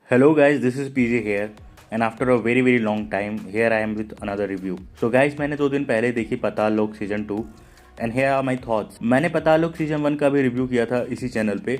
Hello guys, this is PJ here and after a very long time here I am with another review. So guys, मैंने 2 दिन पहले देखी पाताल लोक season 2 and here are my thoughts. मैंने पाताल लोक season 1 का भी रिव्यू किया था इसी चैनल पे.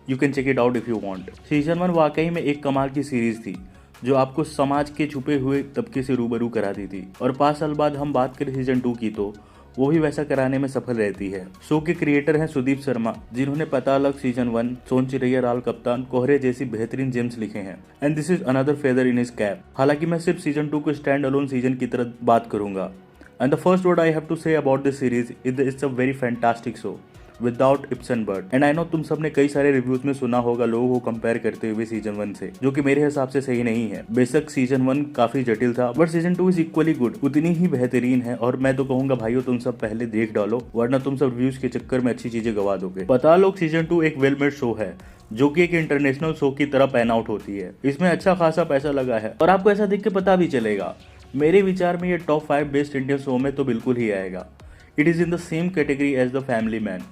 You can check it out if you want. Season 1 वाकई में एक कमाल की सीरीज थी जो आपको समाज के छुपे हुए तबके से रूबरू कराती थी और 5 साल बाद हम बात करें सीजन 2 की तो वो भी वैसा कराने में सफल रहती है. शो के क्रिएटर हैं सुदीप शर्मा जिन्होंने पाताल लोक सीजन 1, सोन चिरैया राल कप्तान, कोहरे जैसी बेहतरीन जेम्स लिखे हैं and this is another feather in his cap. हालांकि मैं सिर्फ सीजन 2 को स्टैंड अलोन सीजन की तरह बात करूंगा. And the first word I have to say about this series it's a very fantastic show without ifs and but. And I know तुम सबने कई सारे रिव्यूज में सुना होगा लोगों को कंपेयर करते हुए सीजन 1 से, जो कि मेरे हिसाब से सही नहीं है. बेशक सीजन 1 काफी जटिल था but season 2 is equally good, उतनी ही बेहतरीन है. और मैं तो कहूंगा भाइयों तुम सब पहले देख डालो वरना तुम सब रिव्यूज के चक्कर में अच्छी चीजें गवा दोगे. पाताल लोक सीजन 2 एक वेल मेड शो है जो कि एक इंटरनेशनल शो की तरह पैन आउट होती है. इसमें अच्छा खासा पैसा लगा है और आपको ऐसा देख के पता भी चलेगा. मेरे विचार में ये टॉप 5 बेस्ट इंडियन शो में तो बिल्कुल ही आएगा. It is in the same category as the family man.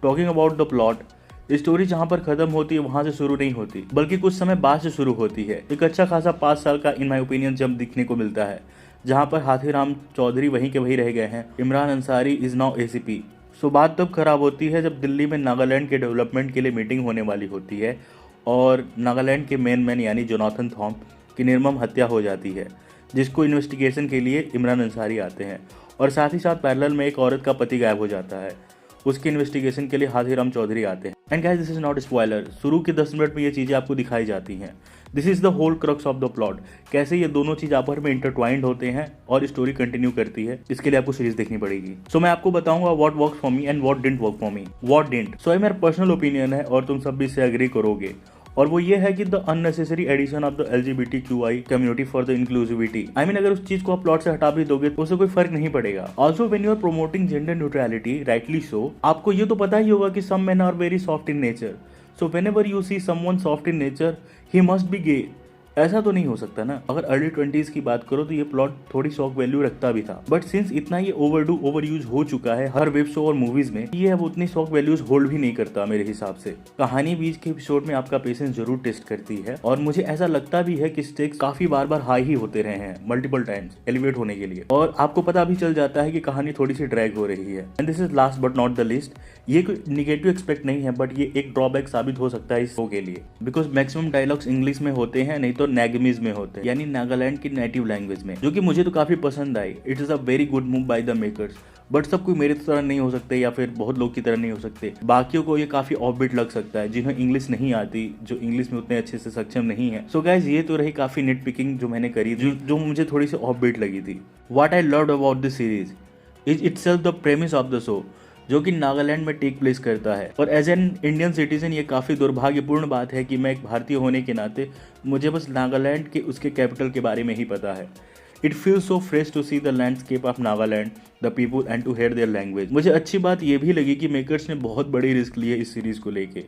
Talking about the plot, story जहां पर खत्म होती है वहां से शुरू नहीं होती बल्कि कुछ समय बाद से शुरू होती है. एक अच्छा खासा 5 साल का इन माई ओपिनियन जंप दिखने को मिलता है जहां पर हाथीराम चौधरी वहीं के वहीं रह गए हैं. Imran Ansari is now ACP. सो बात तब खराब होती है जब दिल्ली में नागालैंड के डेवलपमेंट के लिए मीटिंग होने वाली होती है और नागालैंड के मेन मैन यानी जोनाथन थॉम की निर्मम हत्या हो जाती है जिसको इन्वेस्टिगेशन के लिए इमरान अंसारी आते हैं और साथ ही साथ पैरेलल में एक औरत का पति गायब हो जाता है. उसके इन्वेस्टिगेशन के लिए हाथीराम चौधरी आते हैं. And guys this is not spoiler, शुरू के 10 मिनट में ये चीजें आपको दिखाई जाती हैं. This is the whole crux of the plot. कैसे ये दोनों चीज आपस में इंटरट्वाइंड होते हैं और स्टोरी कंटिन्यू करती है, इसके लिए आपको सीरीज देखनी पड़ेगी. सो मैं आपको बताऊंगा what works for me and what didn't work for me. What didn't, so ये मेरा पर्सनल ओपिनियन है और तुम सब भी इससे एग्री करोगे और वो ये है कि the unnecessary addition of the LGBTQI community for the inclusivity. I mean अगर उस चीज को आप प्लॉट से हटा भी दोगे तो उससे कोई फर्क नहीं पड़ेगा. Also when you are promoting gender neutrality rightly so, आपको ये तो पता ही होगा कि some men are very soft in nature. So whenever you see someone soft in nature he must be gay. ऐसा तो नहीं हो सकता ना. अगर अर्ली 20s की बात करो तो ये प्लॉट थोड़ी शॉक वैल्यू रखता भी था बट सिंस इतना ये ओवर यूज हो चुका है हर वेब शो और मूवीज में, ये अब उतनी शॉक वैल्यूज होल्ड भी नहीं करता मेरे हिसाब से. कहानी बीच के एपिसोड में आपका पेशेंस जरूर टेस्ट करती है और मुझे ऐसा लगता भी है कि स्टेक्स काफी बार हाई ही होते रहे हैं मल्टीपल टाइम्स एलिवेट होने के लिए और आपको पता भी चल जाता है कि कहानी थोड़ी सी ड्रैग हो रही है. And this is last but not the list, ये कोई निगेटिव एक्सपेक्ट नहीं है बट ये एक ड्रॉबैक साबित हो सकता है इस शो के लिए बिकॉज मैक्सिमम डायलॉग्स इंग्लिश में होते हैं नहीं तो नैगमीज में होते हैं यानी नागालैंड की नेटिव लैंग्वेज में, जो कि मुझे तो काफी पसंद आई. It is a very good move by the makers but सब कोई मेरे तरह नहीं हो सकते या फिर बहुत लोग की तरह नहीं हो सकते. बाकियों को ये काफी ऑफबीट लग सकता है जिन्हें इंग्लिश नहीं आती, जो इंग्लिश में उतने अच्छे से सक्षम नहीं है. सो गाइज ये तो रही काफी नेट पिकिंग जो मैंने करी जो मुझे थोड़ी सी ऑफबीट लगी थी. What I loved about this series is itself the premise of the show जो कि नागालैंड में टेक प्लेस करता है. और एज एन इंडियन सिटीजन ये काफ़ी दुर्भाग्यपूर्ण बात है कि मैं एक भारतीय होने के नाते मुझे बस नागालैंड के उसके कैपिटल के बारे में ही पता है. It feels so fresh to see the landscape of Nagaland, the people and to hear their language. मुझे अच्छी बात यह भी लगी कि मेकर्स ने बहुत बड़ी रिस्क ली है इस सीरीज को लेके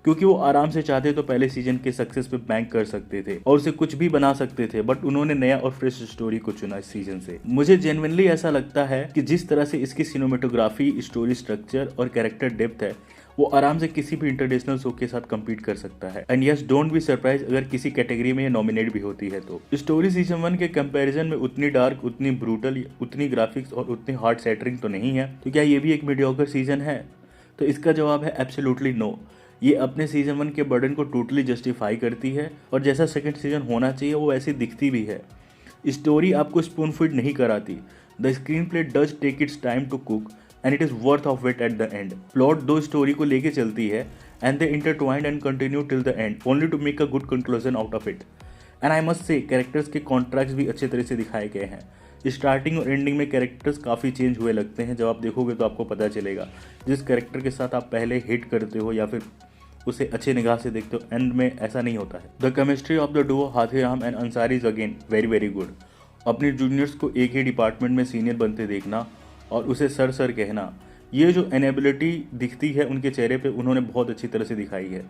क्योंकि वो आराम से चाहते तो पहले सीजन के सक्सेस पे बैंक कर सकते थे और उसे कुछ भी बना सकते थे बट उन्होंने नया और फ्रेश स्टोरी को चुना इस सीजन से. मुझे जेन्युइनली ऐसा लगता है कि जिस तरह से इसकी सिनेमेटोग्राफी, स्टोरी स्ट्रक्चर और कैरेक्टर डेप्थ है वो आराम से किसी भी इंटरनेशनल शो के साथ कम्पीट कर सकता है. And yes, don't be surprise अगर किसी कैटेगरी में ये नॉमिनेट भी होती है तो. स्टोरी सीजन 1 के कंपैरिजन में उतनी डार्क, उतनी ब्रूटल, उतनी ग्राफिक्स और उतनी हार्ड सेटरिंग तो नहीं है. तो क्या ये भी एक मीडियोकर सीजन है? तो इसका जवाब है एब्सोल्युटली नो. ये अपने सीजन 1 के बर्डन को टोटली जस्टिफाई करती है और जैसा सेकंड सीजन होना चाहिए वो ऐसी दिखती भी है. स्टोरी आपको स्पून फीड नहीं कराती. The screen does take its time to cook and it is worth of it at the end. Plot दो स्टोरी को लेके चलती है and they intertwined and continue till the end only to make a good conclusion out of it. And I must say characters के contracts भी अच्छे तरह से दिखाए गए हैं. स्टार्टिंग और एंडिंग में कैरेक्टर्स काफ़ी चेंज हुए लगते हैं. जब आप देखोगे तो आपको पता चलेगा जिस कैरेक्टर के साथ आप पहले हिट करते हो या फिर उसे अच्छे निगाह से देखते हो, एंड में ऐसा नहीं होता है. The chemistry of the Duo Hathiram and Ansari is again very good. अपने जूनियर्स को एक ही डिपार्टमेंट में सीनियर बनते देखना और उसे सर कहना, ये जो एनेबिलिटी दिखती है उनके चेहरे पे उन्होंने बहुत अच्छी तरह से दिखाई है.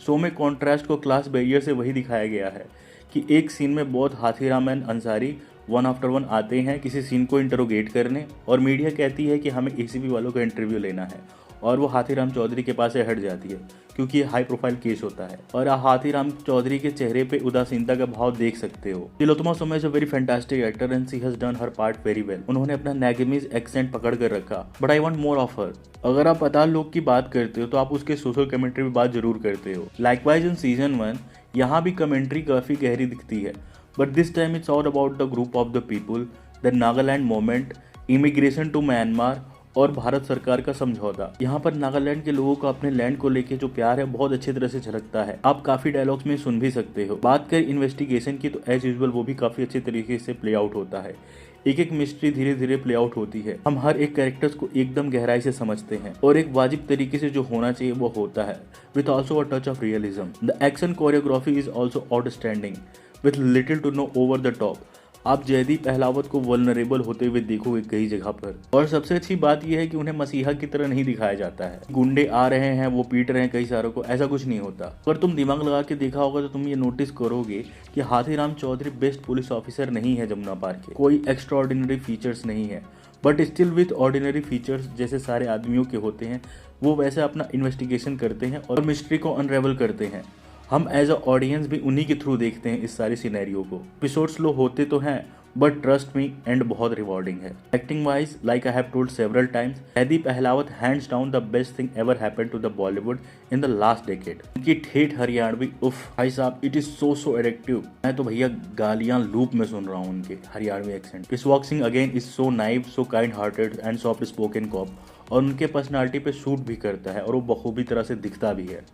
शो में कॉन्ट्रास्ट को क्लास बैरियर से वही दिखाया गया है कि एक सीन में बहुत Hathiram and Ansari one after one आते हैं किसी सीन को इंटरोगेट करने और मीडिया कहती है कि हमें ACP वालों का इंटरव्यू लेना है और वो हाथीराम चौधरी के पास से हट जाती है क्योंकि ये हाई प्रोफाइल केस होता है। और आप हाथीराम चौधरी के चेहरे पे उदासीनता का भाव देख सकते हो। तिलोत्तमा सुरमा is a very fantastic actor and she has done her part very well. उन्होंने अपना नेगेमिज एक्सेंट पकड़ कर रखा, but I want more of her. अगर आप पताल लोक की बात करते हो तो आप उसके सोशल कमेंट्री पे बात जरूर करते हो। लाइकवाइज इन सीजन 1 यहाँ भी कमेंट्री काफी गहरी दिखती है, but this time it's all about the group of the people, the Nagaland movement, immigration to Myanmar और भारत सरकार का समझौता। यहाँ पर नागालैंड के लोगों का अपने लैंड को लेके जो प्यार है बहुत अच्छी तरह से झलकता है। आप काफी डायलॉग्स में सुन भी सकते हो। बात करें इन्वेस्टिगेशन की तो एज यूजुअल वो भी काफी अच्छे तरीके से प्ले आउट होता है। एक एक मिस्ट्री धीरे धीरे प्ले आउट होती है। हम हर एक कैरेक्टर्स को एकदम गहराई से समझते हैं और एक वाजिब तरीके से जो होना चाहिए वो होता है, with also a touch of realism. The action choreography is also outstanding with little to no over the top. आप जयदीप अहलावत को वल्नरेबल होते हुए देखोगे कई जगह पर। और सबसे अच्छी बात यह है कि उन्हें मसीहा की तरह नहीं दिखाया जाता है। गुंडे आ रहे हैं, वो पीट रहे हैं कई सारों को, ऐसा कुछ नहीं होता। अगर तुम दिमाग लगा के देखा होगा तो तुम ये नोटिस करोगे कि Hathiram Chaudhary best police officer नहीं है जमुना पार के। कोई एक्स्ट्रा ऑर्डिनरी फीचर्स नहीं है, but still with ordinary features जैसे सारे आदमियों के होते हैं, वो वैसे अपना इन्वेस्टिगेशन करते हैं और मिस्ट्री को अनरेवल करते हैं। हम एज अ ऑडियंस भी उन्हीं के थ्रू देखते हैं इस सारे सिनेरियो को। एपिसोड स्लो होते तो हैं, बट ट्रस्ट मी एंड बहुत रिवॉर्डिंग है। Acting wise, like I have told several times, Jaideep Ahlawat hands down the best thing ever happened to the Bollywood in the last decade. उनकी ठेठ हरियाणवी, उफ भाई साहब, इट इज सो एडिक्टिव। मैं तो भैया गालियां लूप में सुन रहा हूँ उनके हरियाणवी एक्सेंट। क्रिस वॉक्सिंग again is so naive, so kind hearted and soft spoken cop, और उनके पर्सनालिटी पे शूट भी करता है और वो बखूबी तरह से दिखता भी है।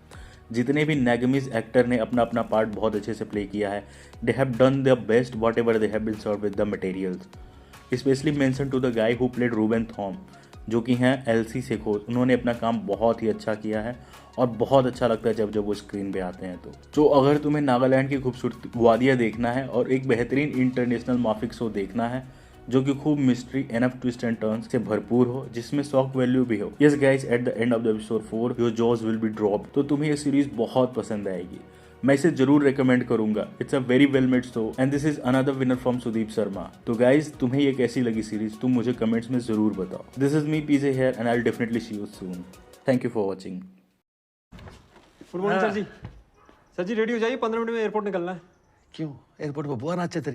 जितने भी नेगमिस एक्टर ने अपना अपना पार्ट बहुत अच्छे से प्ले किया है, they have done the best whatever they have been served with the materials. Specially mention to the guy who played Reuben Thom, जो कि हैं एलसी शेखोर। उन्होंने अपना काम बहुत ही अच्छा किया है और बहुत अच्छा लगता है जब जब वो स्क्रीन पे आते हैं। तो अगर तुम्हें नागालैंड की खूबसूरत वादियाँ देखना है और एक बेहतरीन इंटरनेशनल माफिक शो देखना है जो कि खूब mystery, enough twist and turns से भरपूर हो, जिसमें शॉक वैल्यू भी हो, yes guys, eight the end of the episode 4 your jaws will be drop, तो तुम्हें ये सीरीज बहुत पसंद आएगी। मैं इसे जरूर रेकमेंड करूंगा। It's a very well made show and this is another winner from Sudip Sharma. तो गाइज, तुम्हें ये कैसी लगी सीरीज, तुम मुझे कमेंट्स में जरूर बताओ। This is me PJ here and I will definitely see you soon. Thank you for watching. Good morning sir ji. Sir ji ready हो जाइए, 15 मिनट में एयरपोर्ट निकलना है। क्यों? एयरपोर्ट पर बुआ नाचे तेरी?